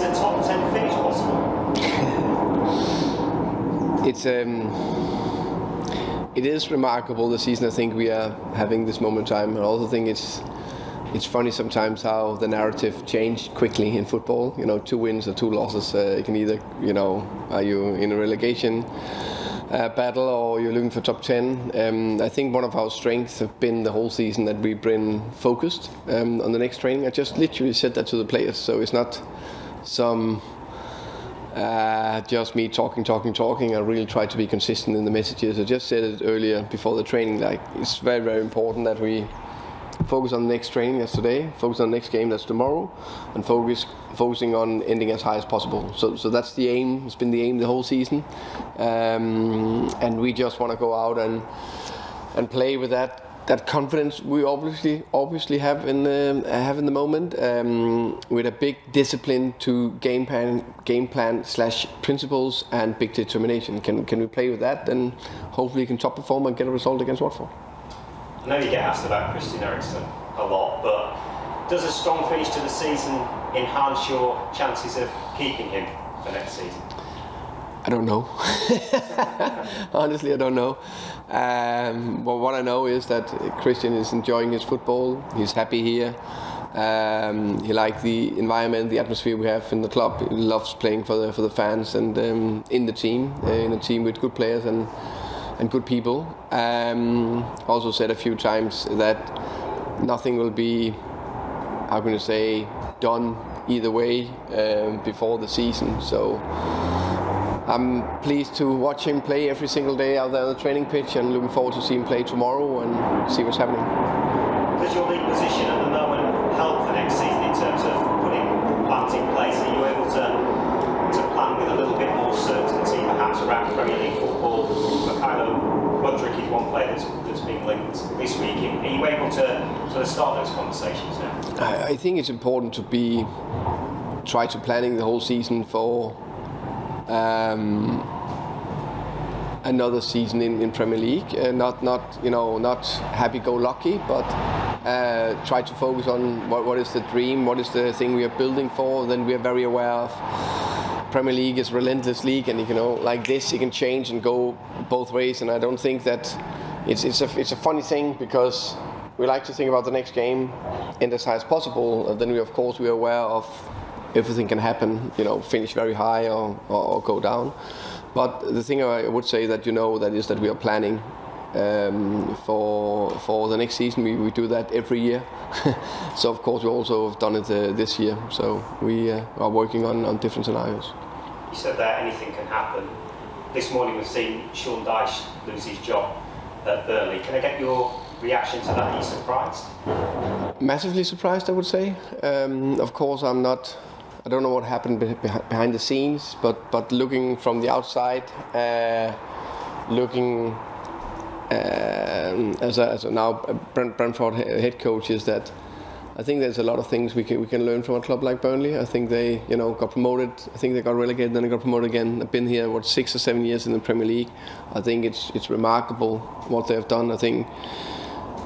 Is a top 10 finish possible? It is remarkable the season I think we are having this moment in time. I also think it's funny sometimes how the narrative changed quickly in football. 2 wins or 2 losses. You can either, are you in a relegation battle or you're looking for top 10. I think one of our strengths have been the whole season that we've been focused on the next training. I just literally said that to the players, so it's not some just me talking. I really try to be consistent in the messages. I just said it earlier before the training, like it's very, very important that we focus on the next training, that's today, focus on the next game, that's tomorrow, and focusing on ending as high as possible. So that's the aim. It's been the aim the whole season, and we just want to go out and play with that confidence we obviously have in the moment, with a big discipline to game plan / principles and big determination. Can we play with that? Then hopefully we can top perform and get a result against Watford. I know you get asked about Christian Eriksen a lot, but does a strong finish to the season enhance your chances of keeping him for next season? I don't know. Honestly, I don't know. But what I know is that Christian is enjoying his football. He's happy here. He likes the environment, the atmosphere we have in the club. He loves playing for the fans and in the team with good players and good people. Also said a few times that nothing will be, how can you say, done either way before the season. So I'm pleased to watch him play every single day out there on the training pitch, and looking forward to see him play tomorrow and see what's happening. Does your league position at the moment help for next season in terms of putting plans in place? Are you able to plan with a little bit more certainty perhaps around Premier League football? Mikhailo Mudryk is one player that's being linked this week. Are you able to sort of start those conversations now? I think it's important to try to planning the whole season for another season in Premier League. Not happy-go-lucky, but try to focus on what is the dream, what is the thing we are building for. Then we are very aware of Premier League is a relentless league, and like this, it can change and go both ways. And I don't think that it's a funny thing, because we like to think about the next game end as high as possible. Then we are aware of everything can happen. Finish very high or go down. But the thing I would say that that is that we are planning for the next season. We do that every year. So of course we also have done it this year. So we are working on different scenarios. You said that anything can happen. This morning we've seen Sean Dyche lose his job at Burnley. Can I get your reaction to that? Are you surprised? Massively surprised, I would say. Of course I don't know what happened behind the scenes, but looking from the outside, looking as a now Brentford head coach, is that I think there's a lot of things we can learn from a club like Burnley. I think they got promoted. I think they got relegated, then they got promoted again. I've been here 6 or 7 years in the Premier League. I think it's remarkable what they have done. I think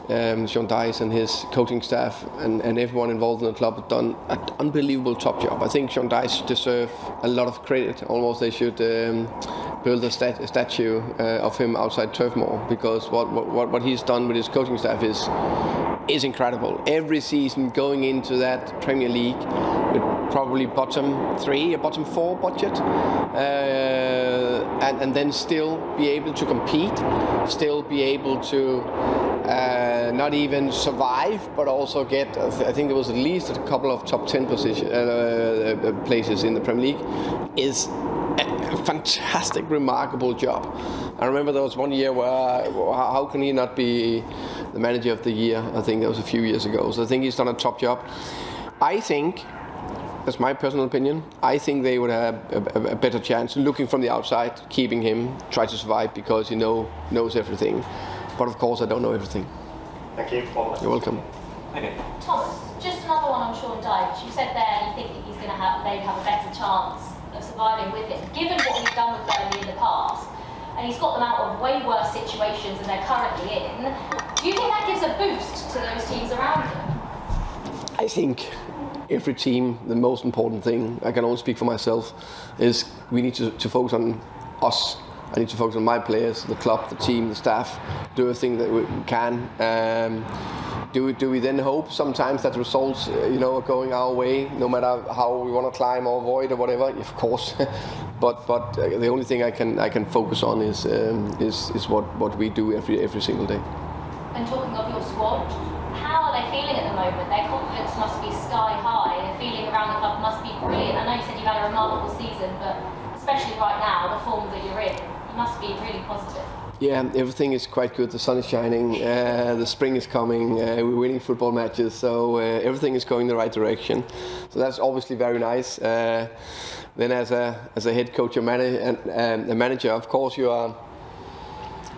Sean Dyche and his coaching staff and everyone involved in the club have done an unbelievable top job. I think Sean Dyche deserves a lot of credit. Almost they should build a statue of him outside Turf Moor, because what he's done with his coaching staff is incredible. Every season going into that Premier League with probably bottom 3 or bottom 4 budget, and then still be able to compete, still be able to not even survive, but also get, I think there was at least a couple of top 10 places in the Premier League, is a fantastic, remarkable job. I remember there was one year where, how can he not be the manager of the year? I think that was a few years ago. So I think he's done a top job. I think, that's my personal opinion, I think they would have a better chance, looking from the outside, keeping him, try to survive, because he knows everything. But of course I don't know everything. Thank you. You're welcome. Okay. Thomas, just another one on Sean Dyche. You said there you think that he's going to maybe have a better chance of surviving with him. Given what he's done with Burnley in the past, and he's got them out of way worse situations than they're currently in, do you think that gives a boost to those teams around him? I think every team, the most important thing, I can only speak for myself, is we need to focus on us. I need to focus on my players, the club, the team, the staff, do everything that we can. Do we then hope sometimes that the results, are going our way, no matter how we want to climb or avoid or whatever? Of course, but the only thing I can focus on is what we do every single day. And talking of your squad, how are they feeling at the moment? Their confidence must be sky high. The feeling around the club must be brilliant. I know you said you've had a remarkable season, but especially right now, the form that you're in, you must be really positive. Yeah, everything is quite good. The sun is shining, the spring is coming, we're winning football matches, so everything is going in the right direction. So that's obviously very nice. Then as a head coach and a manager, of course you are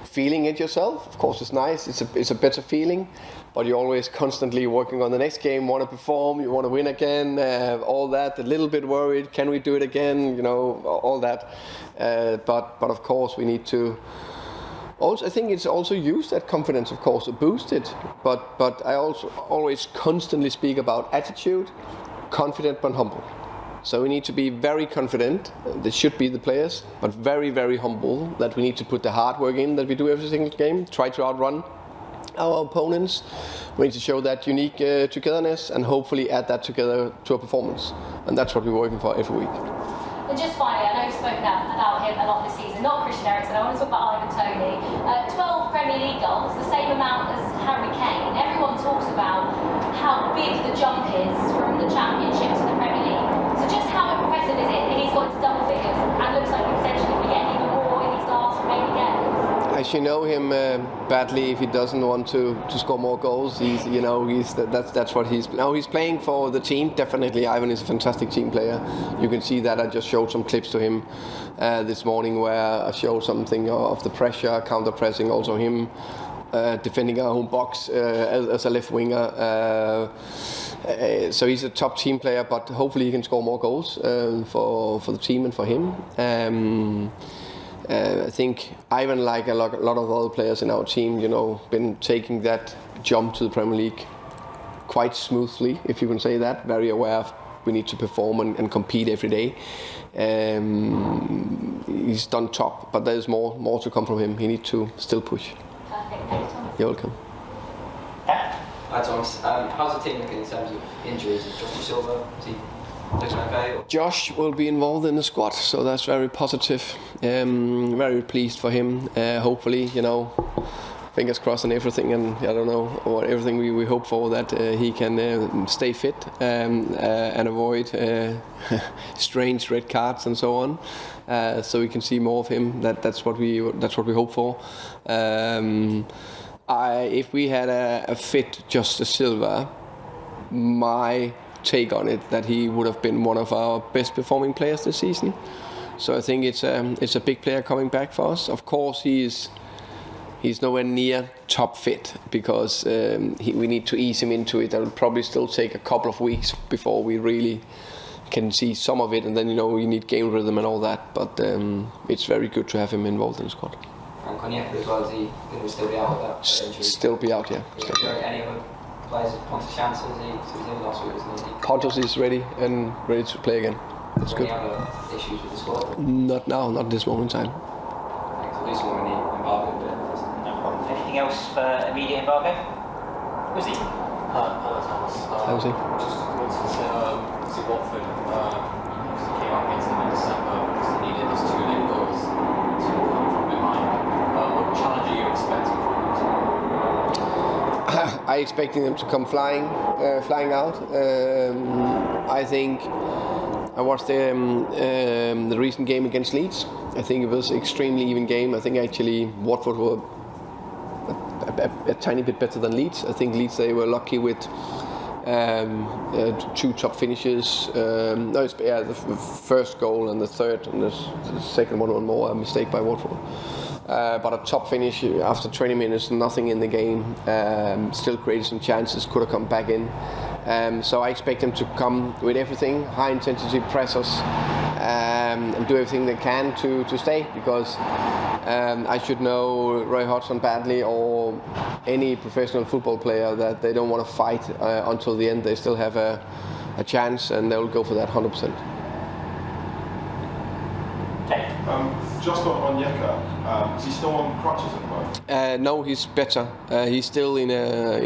feeling it yourself. Of course it's nice, it's a better feeling, but you're always constantly working on the next game, want to perform, you want to win again, all that, a little bit worried, can we do it again, all that. But of course we need to also, I think it's also used that confidence, of course, to boost it. But I also always constantly speak about attitude, confident but humble. So we need to be very confident, that should be the players, but very, very humble, that we need to put the hard work in that we do every single game, try to outrun our opponents. We need to show that unique togetherness and hopefully add that together to a performance. And that's what we're working for every week. And just finally, I know you've spoken about him a lot this season, not Christian Eriksen, I want to talk about Ivan Toney. 12 Premier League goals, the same amount as Harry Kane. Everyone talks about how big the jump is from the Championship to the Premier League. So just how impressive is it that he's got to double figures and looks like he potentially could be getting even more in these last remaining games? As you know him badly, if he doesn't want to score more goals, that's what he's. Now he's playing for the team. Definitely, Ivan is a fantastic team player. You can see that. I just showed some clips to him this morning where I showed something of the pressure, counter pressing, also him defending our own box as a left winger. So he's a top team player, but hopefully he can score more goals for the team and for him. I think Ivan, like a lot of other players in our team, been taking that jump to the Premier League quite smoothly, if you can say that. Very aware of we need to perform and compete every day. He's done top, but there's more to come from him. He needs to still push. Perfect. Thanks, Thomas. You're welcome. Hi Thomas, how's the team looking in terms of injuries? Is Josh Silva, is he looking okay? Josh will be involved in the squad, so that's very positive. Very pleased for him. Hopefully, fingers crossed on everything, and I don't know, or everything we hope for, that he can stay fit and avoid strange red cards and so on, so we can see more of him. That's what we hope for. If we had a fit Justice Silva, my take on it, that he would have been one of our best performing players this season. So I think it's a big player coming back for us. Of course, he's nowhere near top fit, because we need to ease him into it. That will probably still take a couple of weeks before we really can see some of it, and then you need game rhythm and all that. But it's very good to have him involved in the squad. And Konyeka as well, is he going to still be out with that injury? Still be out, yeah. Is there any other players? Pontus Jansson, he was in last week, wasn't he? Pontus is ready to play again. That's good. Any other issues with the squad? Not now, not this moment in time. Thanks. At least one in the embargo bit. No problem. Anything else for immediate embargo? Was he? Hello Thomas. How was he? Just wanted to say, Watford came up against them in December because they needed those 2 late goals to come from behind. What challenge are you expecting from them? I expecting them to come flying out. I think I watched the recent game against Leeds. I think it was an extremely even game. I think actually Watford were a tiny bit better than Leeds. I think Leeds, they were lucky with 2 top finishes. The first goal and the third, and the second one more a mistake by Watford. But a top finish after 20 minutes, nothing in the game. Still created some chances, could have come back in. So I expect them to come with everything, high intensity, press us, and do everything they can to stay, because I should know Roy Hodgson badly, or any professional football player, that they don't want to fight until the end. They still have a a chance, and they'll go for that 100%. Just on Yeka, is he still on crutches at the moment? No, he's better. He's still in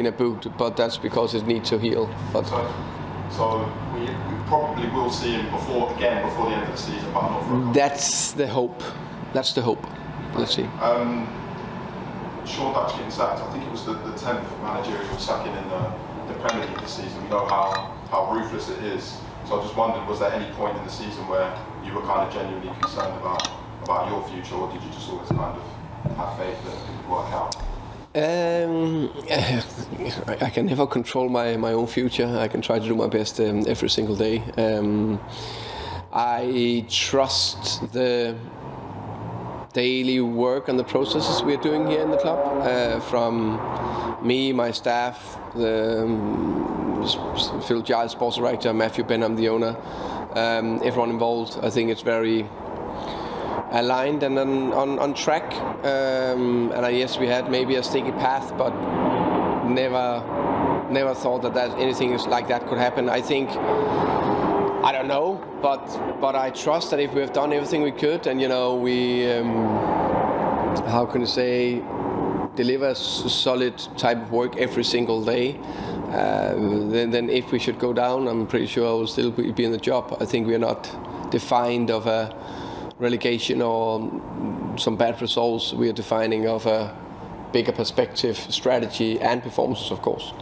a boot, but that's because it needs to heal. But so we probably will see him before the end of the season, but not for a couple. That's the hope. That's the hope. Let's see. Sean Dyche getting sacked. I think it was the 10th managerial sacking in the Premier League this season. We know how ruthless it is. So I just wondered, was there any point in the season where you were kind of genuinely concerned about your future, or did you just always kind of have faith that it would work out? I can never control my own future. I can try to do my best every single day. I trust the daily work and the processes we're doing here in the club, from me, my staff, Phil Giles, sports director, Matthew Benham, the owner, everyone involved. I think it's very aligned and on track. And yes, we had maybe a sticky path, but never thought that anything like that could happen. I think, I don't know, but I trust that if we have done everything we could, and we, how can you say, deliver a solid type of work every single day, then if we should go down, I'm pretty sure I will still be in the job. I think we are not defined of a relegation or some bad results. We are defining of a bigger perspective, strategy and performances, of course.